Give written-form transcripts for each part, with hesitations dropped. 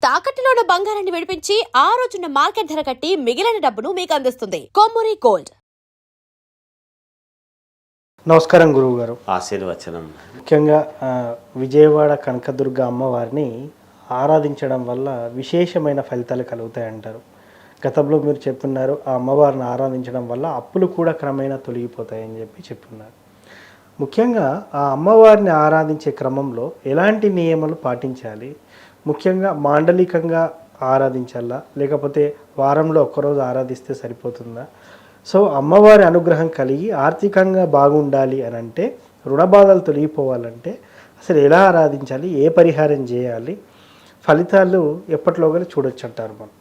తాకట్టులో ఉన్న బంగారాన్ని విడిపించి ఆ రోజున్న మార్కెట్ ధర కట్టి మిగిలిన డబ్బును మీకు అందిస్తుంది కొమ్మూరి గోల్డ్. నమస్కారం గురువు గారు. ఆశీర్వచనం. ముఖ్యంగా విజయవాడ కనకదుర్గ అమ్మవారిని ఆరాధించడం వల్ల విశేషమైన ఫలితాలు కలుగుతాయంటారు. గతంలో మీరు చెప్పున్నారు, ఆ అమ్మవారిని ఆరాధించడం వల్ల అప్పులు కూడా క్రమేణా తొలగిపోతాయని చెప్పున్నారు. ముఖ్యంగా ఆ అమ్మవారిని ఆరాధించే క్రమంలో ఎలాంటి నియమాలు పాటించాలి? ముఖ్యంగా మాండలికంగా ఆరాధించాలా, లేకపోతే వారంలో ఒక్కరోజు ఆరాధిస్తే సరిపోతుందా? సో అమ్మవారి అనుగ్రహం కలిగి ఆర్థికంగా బాగుండాలి అని అంటే, రుణ బాధలు తొలగిపోవాలంటే అసలు ఎలా ఆరాధించాలి, ఏ పరిహారం చేయాలి, ఫలితాలు ఎప్పటిలోగా చూడొచ్చు అంటారు మనం?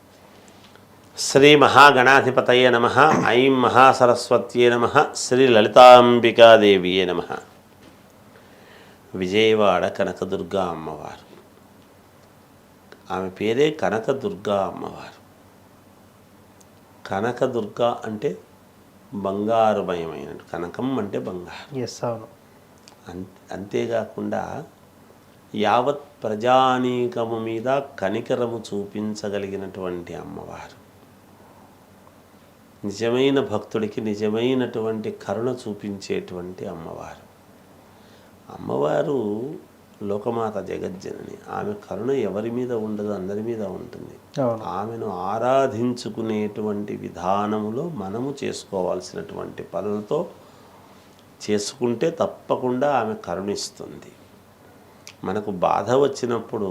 శ్రీ మహాగణాధిపతయే నమః. ఐం మహాసరస్వత్యే నమః. శ్రీ లలితాంబికాదేవియే నమః. విజయవాడ కనకదుర్గా అమ్మవారు, ఆమె పేరే కనకదుర్గా అమ్మవారు. కనకదుర్గ అంటే బంగారుమయమైన, కనకం అంటే బంగారు. అవును. అంతేకాకుండా యావత్ ప్రజానీకము మీద కనికరము చూపించగలిగినటువంటి అమ్మవారు. నిజమైన భక్తుడికి నిజమైనటువంటి కరుణ చూపించేటువంటి అమ్మవారు. అమ్మవారు లోకమాత జగజ్జనని. ఆమె కరుణ ఎవరి మీద ఉండదు, అందరి మీద ఉంటుంది. ఆమెను ఆరాధించుకునేటువంటి విధానములో మనము చేసుకోవాల్సినటువంటి పనులతో చేసుకుంటే తప్పకుండా ఆమె కరుణిస్తుంది. మనకు బాధ వచ్చినప్పుడు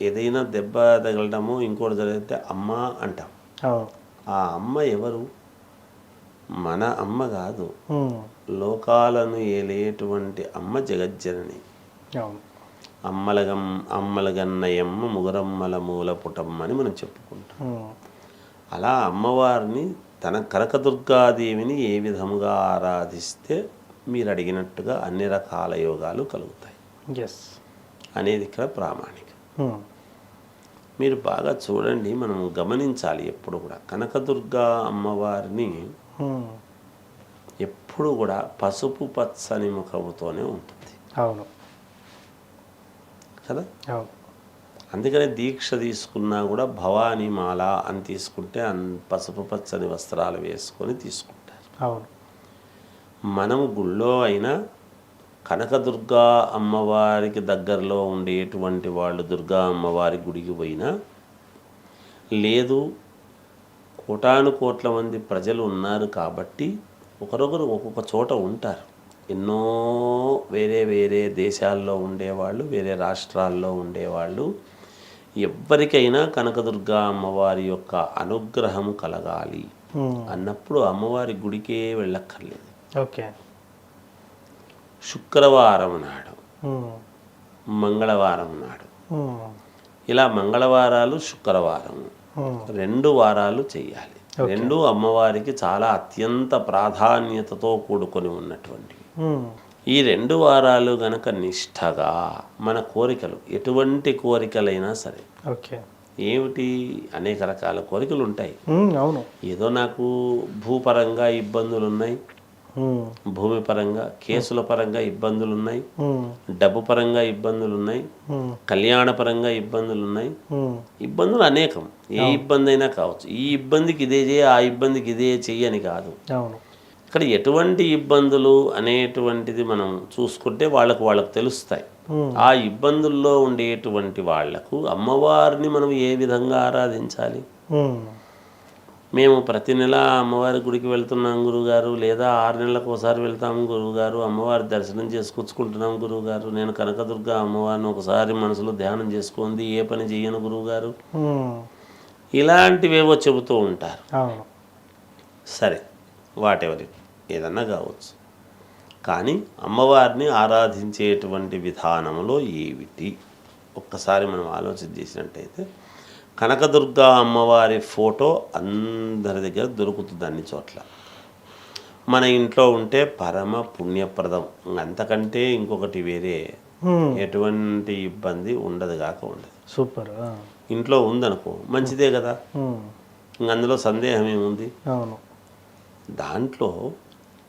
ఏదైనా దెబ్బ తగలడము ఇంకోటి జరిగితే అమ్మ అంటాం. ఆ అమ్మ ఎవరు? మన అమ్మ కాదు, లోకాలను ఏలేటువంటి అమ్మ జగజ్జనని. అమ్మలగన్నయమ్మ ముగురమ్మల మూల పుటమ్మ అని మనం చెప్పుకుంటాం. అలా అమ్మవారిని, తన కనకదుర్గాదేవిని ఏ విధముగా ఆరాధిస్తే మీరు అడిగినట్టుగా అన్ని రకాల యోగాలు కలుగుతాయి అనేది ఇక్కడ ప్రామాణికం. మీరు బాగా చూడండి, మనం గమనించాలి. ఎప్పుడు కూడా కనకదుర్గా అమ్మవారిని ఎప్పుడు కూడా పసుపు పచ్చని ముఖముతోనే ఉంటుంది. అవును కదా. అందుకనే దీక్ష తీసుకున్నా కూడా భవానీ మాల అని తీసుకుంటే పసుపు పచ్చని వస్త్రాలు వేసుకొని తీసుకుంటారు. అవును. మనము గుళ్ళో అయినా కనకదుర్గా అమ్మవారికి దగ్గరలో ఉండేటువంటి వాళ్ళు దుర్గా అమ్మవారి గుడికి పోయినా, లేదు కోటాను కోట్ల మంది ప్రజలు ఉన్నారు కాబట్టి ఒకరొకరు ఒక్కొక్క చోట ఉంటారు. ఎన్నో వేరే వేరే దేశాల్లో ఉండేవాళ్ళు, వేరే రాష్ట్రాల్లో ఉండేవాళ్ళు. ఎవరికైనా కనకదుర్గా అమ్మవారి యొక్క అనుగ్రహం కలగాలి అన్నప్పుడు అమ్మవారి గుడికే వెళ్ళక్కర్లేదు. ఓకే. శుక్రవారం నాడు, మంగళవారం నాడు, ఇలా మంగళవారాలు శుక్రవారం 2 వారాలు చేయాలి. 2 అమ్మవారికి చాలా అత్యంత ప్రాధాన్యతతో కూడుకొని ఉన్నటువంటివి. ఈ 2 వారాలు గనక నిష్ఠగా మన కోరికలు, ఎటువంటి కోరికలైనా సరే, ఏమిటి, అనేక రకాల కోరికలు ఉంటాయి. అవును. ఏదో నాకు భూపరంగా ఇబ్బందులు ఉన్నాయి, భూమి పరంగా, కేసుల పరంగా ఇబ్బందులు ఉన్నాయి, డబ్బు పరంగా ఇబ్బందులు ఉన్నాయి, కళ్యాణ పరంగా ఇబ్బందులు ఉన్నాయి. ఇబ్బందులు అనేకం. ఏ ఇబ్బంది అయినా కావచ్చు. ఈ ఇబ్బందికి ఇదే చేయి, ఆ ఇబ్బందికి ఇదే చెయ్యి అని కాదు. ఇక్కడ ఎటువంటి ఇబ్బందులు అనేటువంటిది మనం చూసుకుంటే వాళ్ళకు తెలుస్తాయి. ఆ ఇబ్బందుల్లో ఉండేటువంటి వాళ్లకు అమ్మవారిని మనం ఏ విధంగా ఆరాధించాలి? మేము ప్రతి నెల అమ్మవారి గుడికి వెళ్తున్నాం గురువుగారు, లేదా 6 నెలలకు ఒకసారి వెళ్తాము గురువుగారు, అమ్మవారి దర్శనం చేసుకొచ్చుకుంటున్నాం గురువుగారు, నేను కనకదుర్గ అమ్మవారిని ఒకసారి మనసులో ధ్యానం చేసుకుంది, ఏ పని చెయ్యను గురువుగారు, ఇలాంటివేవో చెబుతూ ఉంటారు. సరే, వాటెవరి ఏదన్నా కావచ్చు. కానీ అమ్మవారిని ఆరాధించేటువంటి విధానంలో ఏమిటి ఒక్కసారి మనం ఆలోచన చేసినట్టయితే, కనకదుర్గా అమ్మవారి ఫోటో అందరి దగ్గర దొరుకుతుంది, అన్ని చోట్ల. మన ఇంట్లో ఉంటే పరమ పుణ్యప్రదం. అంతకంటే ఇంకొకటి వేరే ఎటువంటి ఇబ్బంది ఉండదు కాక ఉండదు. సూపర్. ఇంట్లో ఉందనుకో మంచిదే కదా, అందులో సందేహం ఏముంది? దాంట్లో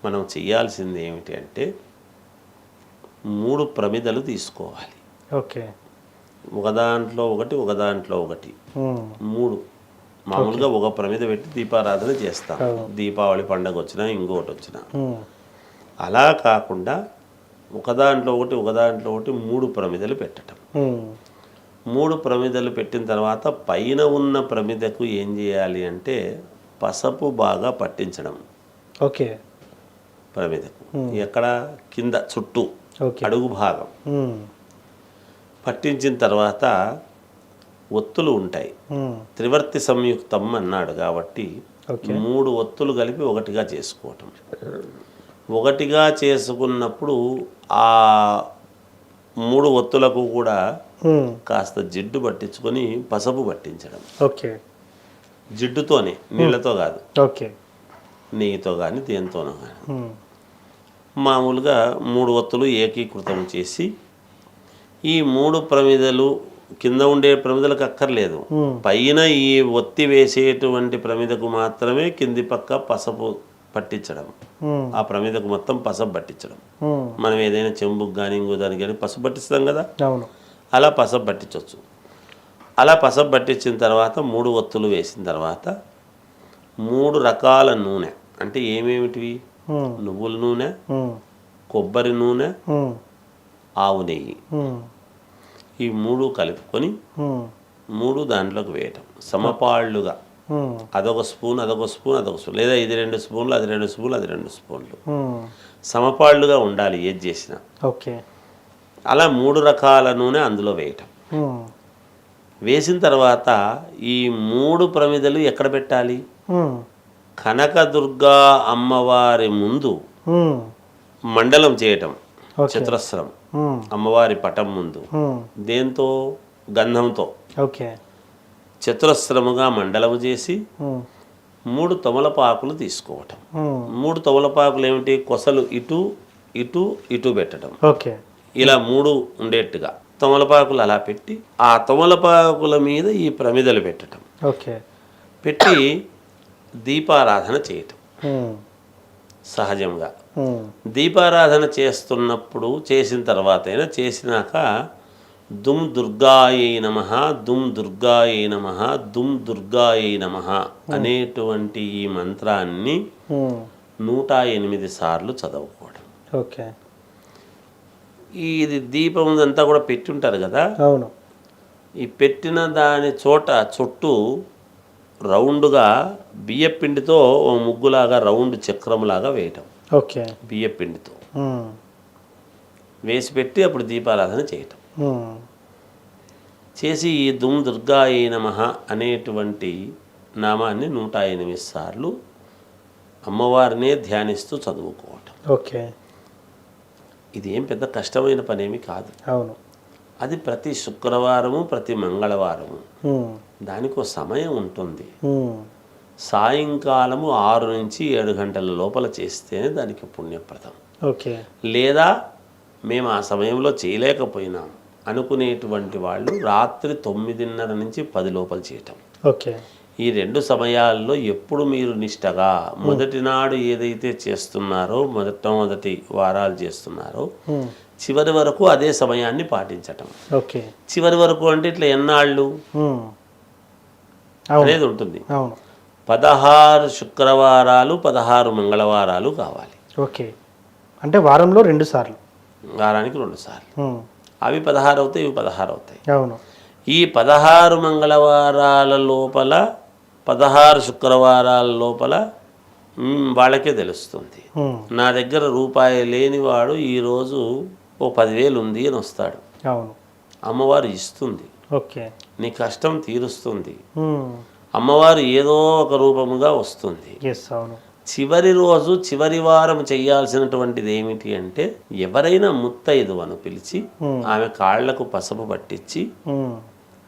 మనం చేయాల్సింది ఏమిటి అంటే 3 ప్రమిదలు తీసుకోవాలి. ఓకే. ఒక దాంట్లో ఒకటి ఒక దాంట్లో ఒకటి ఉమ్. 3 మామూలుగా ఒక ప్రమిద పెట్టి దీపారాధన చేస్తాం. దీపావళి పండగ వచ్చినా ఇంకోటి వచ్చినా. ఉమ్. అలా కాకుండా ఒక దాంట్లో ఒకటి ఒక దాంట్లో ఒకటి 3 ప్రమిదలు పెట్టడం. ఉమ్. 3 ప్రమిదలు పెట్టిన తర్వాత పైన ఉన్న ప్రమిదకు ఏం చేయాలి అంటే పసుపు బాగా పట్టించడం. ఓకే. ప్రమిదకు ఎక్కడ కింద చుట్టూ ఓకే. అడుగు భాగం ఉమ్. పట్టించిన తర్వాత ఒత్తులు ఉంటాయి. ఉమ్. త్రివర్తి సంయుక్తం అన్నాడు కాబట్టి ఓకే. 3 ఒత్తులు కలిపి ఒకటిగా చేసుకోవటం. ఒకటిగా చేసుకున్నప్పుడు ఆ 3 ఒత్తులకు కూడా ఉమ్. కాస్త జిడ్డు పట్టించుకొని పసుపు పట్టించడం. ఓకే. జిడ్డుతోనే, నీళ్ళతో కాదు, ఓకే. నెయ్యితో కానీ దేనితోనో కానీ ఉమ్. మామూలుగా 3 ఒత్తులు ఏకీకృతం చేసి ఈ 3 ప్రమిదలు కింద ఉండే ప్రమిదలకు అక్కర్లేదు, పైన ఈ ఒత్తి వేసేటువంటి ప్రమిదకు మాత్రమే కింది పక్క పసుపు పట్టించడం. ఉమ్. ఆ ప్రమిదకు మొత్తం పసుపు పట్టించడం. ఉమ్. మనం ఏదైనా చెంబుకు కానీ ఇంకో దానికి కానీ పసుపు పట్టిస్తాం కదా, అవును. అలా పసుపు పట్టించవచ్చు. అలా పసుపు పట్టించిన తర్వాత 3 ఒత్తులు వేసిన తర్వాత 3 రకాల నూనె, అంటే ఏమేమిటివి, ఉమ్. నువ్వుల నూనె, ఉమ్. కొబ్బరి నూనె, ఉమ్. ఆవు నెయ్యి, ఉమ్. ఈ 3 కలుపుకొని ఉమ్. 3 దాంట్లోకి వేయటం సమపాళ్ళుగా. ఉమ్. అదొక స్పూన్ అదొక స్పూన్ అదొక స్పూన్, లేదా ఇది 2 స్పూన్లు అది 2 స్పూన్లు అది 2 స్పూన్లు, ఉమ్. సమపాళ్ళుగా ఉండాలి ఏది చేసినా. ఓకే. అలా 3 రకాల నూనె అందులో వేయటం. ఉమ్. వేసిన తర్వాత ఈ 3 ప్రమిదలు ఎక్కడ పెట్టాలి, ఉమ్. కనకదుర్గా అమ్మవారి ముందు ఉమ్. మండలం చేయటం. ఓకే. చతురస్రం ఉమ్. అమ్మవారి పటం ముందు ఉమ్. దేంతో, గంధంతో ఓకే. చతురస్రముగా మండలము చేసి ఉమ్. 3 తమలపాకులు తీసుకోవటం. ఉమ్. 3 తమలపాకులు ఏమిటి, కొసలు ఇటు ఇటు ఇటు పెట్టడం. ఓకే. ఇలా 3 ఉండేట్టుగా తమలపాకులు అలా పెట్టి ఆ తమలపాకుల మీద ఈ ప్రమిదలు పెట్టడం. ఓకే. పెట్టి దీపారాధన చేయటం. ఉమ్. సహజంగా ఉమ్. దీపారాధన చేస్తున్నప్పుడు, చేసిన తర్వాత అయినా చేసినాక దుమ్ దుర్గాయై నమః, దుమ్ దుర్గాయై నమః, దుమ్ దుర్గాయై నమః అనేటువంటి ఈ మంత్రాన్ని ఉమ్. 108 సార్లు చదువుకోవడం. ఓకే. ఇది దీపం అంతా కూడా పెట్టి ఉంటారు కదా, అవును. ఈ పెట్టిన దాని చోట చుట్టూ రౌండ్గా బియ్యపిండితో ఓ ముగ్గులాగా రౌండ్ చక్రంలాగా వేయటం. ఓకే. బియ్యపిండితో ఉమ్. వేసి పెట్టి అప్పుడు దీపారాధన చేయటం. ఉమ్. చేసి ఈ దుమ్ దుర్గాయై నమః అనేటువంటి నామాన్ని 108 సార్లు అమ్మవారినే ధ్యానిస్తూ చదువుకోవటం. ఓకే. ఇది ఏం పెద్ద కష్టమైన పనేమి కాదు. అవును. అది ప్రతి శుక్రవారము ప్రతి మంగళవారము ఉమ్. దానికో సమయం ఉంటుంది. ఉమ్. సాయంకాలము 6 నుంచి 7 గంటల లోపల చేస్తేనే దానికి పుణ్యప్రదం. ఓకే. లేదా మేము ఆ సమయంలో చేయలేకపోయినాం అనుకునేటువంటి వాళ్ళు రాత్రి 9:30 నుంచి 10 లోపల చేయటం. ఓకే. ఈ 2 సమయాల్లో ఎప్పుడు మీరు నిష్టగా మొదటి నాడు ఏదైతే చేస్తున్నారో, మొదటి వారాలు చేస్తున్నారో, ఉమ్. చివరి వరకు అదే సమయాన్ని పాటించటం. ఓకే. చివరి వరకు అంటే ఇట్లా ఎన్నాళ్ళు ఉమ్. అవును. అనేది ఉంటుంది. అవును. 16 శుక్రవారాలు 16 మంగళవారాలు కావాలి. ఓకే. అంటే వారంలో 2 సార్లు, వారానికి 2 సార్లు. ఉమ్. అవి 16 అవుతాయి, ఇవి 16 అవుతాయి. అవును. ఈ 16 మంగళవారాల లోపల 16 శుక్రవారాల లోపల వాళ్ళకే తెలుస్తుంది. ఉమ్. నా దగ్గర రూపాయి లేనివాడు ఈరోజు ఓ 10,000 ఉంది అని వస్తాడు. అవును. అమ్మవారు ఇస్తుంది, ఓకే. నీ కష్టం తీరుస్తుంది. ఉమ్. అమ్మవారు ఏదో ఒక రూపముగా వస్తుంది. ఎస్. అవును. చివరి రోజు చివరి వారం చేయాల్సినటువంటిది ఏమిటి అంటే, ఎవరైనా ముత్తైదువను పిలిచి ఆమె కాళ్లకు పసుపు పట్టించి ఉమ్.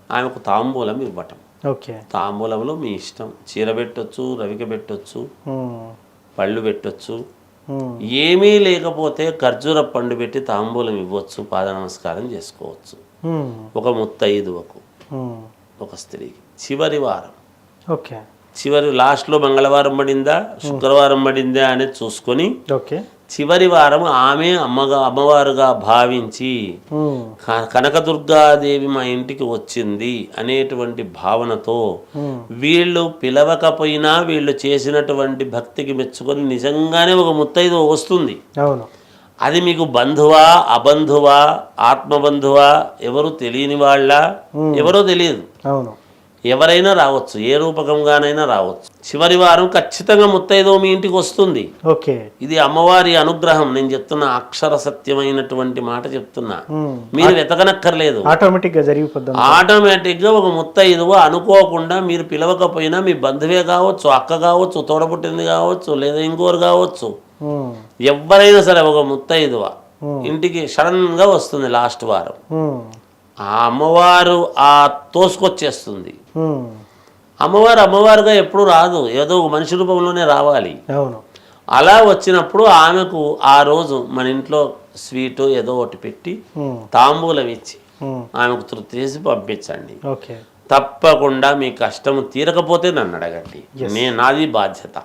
ఆమెకు తాంబూలం ఇవ్వటం. ఓకే. తాంబూలంలో మీ ఇష్టం, చీర పెట్టొచ్చు, రవిక పెట్టొచ్చు, ఉమ్. పళ్ళు పెట్టొచ్చు. ఉమ్. ఏమీ లేకపోతే ఖర్జూర పండు పెట్టి తాంబూలం ఇవ్వచ్చు, పాద నమస్కారం చేసుకోవచ్చు. ఉమ్. ఒక ముత్తైదువకు, ఉమ్. ఒక స్త్రీకి చివరి వారం, ఓకే. చివరి లాస్ట్లో మంగళవారం పడిందా శుక్రవారం పడిందా అనేది చూసుకొని ఓకే. చివరి వారం ఆమె అమ్మవారుగా భావించి కనకదుర్గాదేవి మా ఇంటికి వచ్చింది అనేటువంటి భావనతో వీళ్ళు పిలవకపోయినా వీళ్ళు చేసినటువంటి భక్తికి మెచ్చుకొని నిజంగానే ఒక ముత్తైదు వస్తుంది. అవును. అది మీకు బంధువా అబంధువా ఆత్మబంధువా ఎవరు తెలియని వాళ్ళ ఎవరో తెలియదు. అవును. ఎవరైనా రావచ్చు, ఏ రూపకంగానైనా రావచ్చు. చివరి వారం ఖచ్చితంగా ముత్తైదో మీ ఇంటికి వస్తుంది. ఓకే. ఇది అమ్మవారి అనుగ్రహం. నేను చెప్తున్నా, అక్షర సత్యమైనటువంటి మాట చెప్తున్నా, మీరు వెతకనక్కర్లేదు, ఆటోమేటిక్ గా జరిగిపోద్ది. ఆటోమేటిక్ గా ఒక ముత్తైదువ అనుకోకుండా మీరు పిలవకపోయినా మీ బంధువే కావచ్చు, అక్క కావచ్చు, తోడపుట్టింది కావచ్చు, లేదా ఇంకోరు కావచ్చు, ఎవరైనా సరే ఒక ముత్తైదువ ఇంటికి సడన్ గా వస్తుంది లాస్ట్ వారం. ఆ అమ్మవారు తోసుకొచ్చేస్తుంది. అమ్మవారుగా ఎప్పుడు రాదు, ఏదో ఒక మనిషి రూపంలోనే రావాలి. అవును. అలా వచ్చినప్పుడు ఆమెకు ఆ రోజు మన ఇంట్లో స్వీటు ఏదో ఒకటి పెట్టి తాంబూలం ఇచ్చి ఆమెకు తృప్తి చేసి పంపించండి. ఓకే. తప్పకుండా మీ కష్టం తీరకపోతే నన్ను అడగండి, నాది బాధ్యత.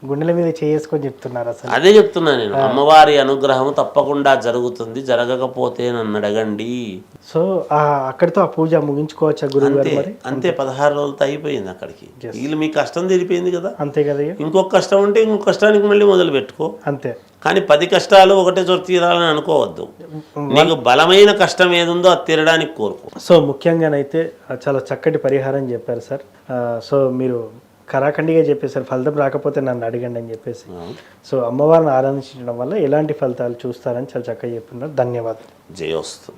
గుండెల మీద చేసుకొని చెప్తున్నారు అసలు. అదే చెప్తున్నా నేను, అమ్మవారి అనుగ్రహం తప్పకుండా జరుగుతుంది, జరగకపోతే నన్ను అడగండి. సో అక్కడితో ఆ పూజ ముగించుకోవచ్చా గురువు గారు? మరి అంతే, 16 రోజులతో అయిపోయింది అక్కడికి. వీళ్ళు మీ కష్టం తీరిపోయింది కదా. అంతే కదా. ఇంకొక కష్టం ఉంటే ఇంకొక కష్టానికి మళ్ళీ మొదలు పెట్టుకో. అంతే. కానీ 10 కష్టాలు ఒకటే చోట తీరాలని అనుకోవద్దు. నీకు బలమైన కష్టం ఏది ఉందో అది తీరడానికి కోరుకో. సో ముఖ్యంగానైతే చాలా చక్కటి పరిహారం చెప్పారు సార్. సో మీరు కరాఖండిగా చెప్పేశారు, ఫలితం రాకపోతే నన్ను అడగండి అని చెప్పేసి. సో అమ్మవారిని ఆరాధించడం వల్ల ఎలాంటి ఫలితాలు చూస్తారని చాలా చక్కగా చెప్తున్నారు. ధన్యవాదాలు. జయోస్తు.